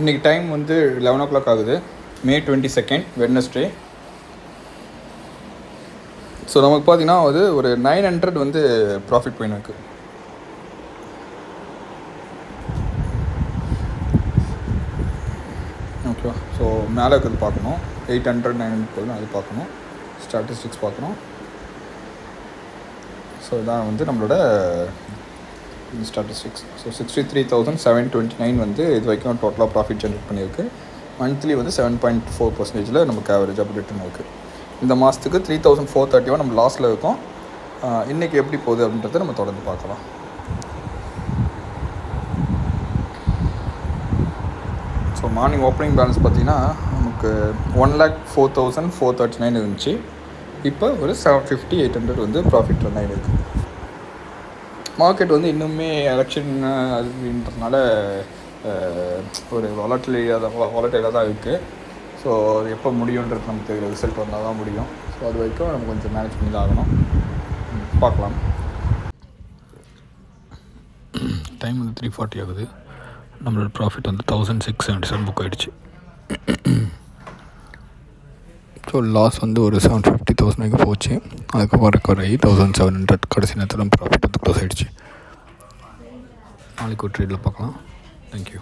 இன்றைக்கி டைம் வந்து 11 o'clock ஆகுது. May 22nd Wednesday. ஸோ நமக்கு பார்த்தீங்கன்னா அது ஒரு 900 வந்து ப்ராஃபிட் போயின்னு இருக்குது. ஓகேவா? ஸோ மேலே இருக்கிறது பார்க்கணும். 800 900 போதும், அது பார்க்கணும். ஸ்டாட்டிஸ்டிக்ஸ் பார்க்கணும். ஸோ இதான் வந்து நம்மளோட ஸ்டாட்டிஸ்டிக்ஸ். ஸோ 63,729 வந்து இது வரைக்கும் டோட்டலாக ப்ராஃபிட் ஜென்ரேட் பண்ணியிருக்கு. மந்த்லி வந்து 7.4% நமக்கு ஆவரேஜாக ரிட்டர்ன் இருக்குது. இந்த மாதத்துக்கு 3,431 நம்ம லாஸில் இருக்கோம். இன்றைக்கி எப்படி போகுது அப்படின்றத நம்ம தொடர்ந்து பார்க்கலாம். ஸோ மார்னிங் ஓப்பனிங் பேலன்ஸ் பார்த்திங்கன்னா நமக்கு 1,04,439 இருந்துச்சு. இப்போ ஒரு 750-800 வந்து ப்ராஃபிட் ரன் ஆகிருக்கு. மார்க்கெட் வந்து இன்னுமே எலெக்ஷன் அப்படின்றதுனால ஒரு வாலட்டிலாக தான் இருக்குது. ஸோ அது எப்போ முடியுன்றது நமக்கு தெரியல. ரிசல்ட் வந்தால் தான் முடியும். ஸோ அது வரைக்கும் நம்ம கொஞ்சம் மேனேஜ் பண்ணி தான் ஆகணும். பார்க்கலாம். டைம் வந்து 3:40 ஆகுது. நம்மளோட ப்ராஃபிட் வந்து 1,677 புக் ஆகிடுச்சு. ஸோ லாஸ் வந்து ஒரு 750,000 வரைக்கும் போச்சு. அதுக்கப்புறம் ரெக்கவர் ஆகி 1,700 கடைசி நேரத்தில் ப்ராஃபிட் வந்து க்ளோஸ் ஆகிடுச்சு. நாளைக்கு ஒரு ட்ரேடில் பார்க்கலாம். தேங்க்யூ.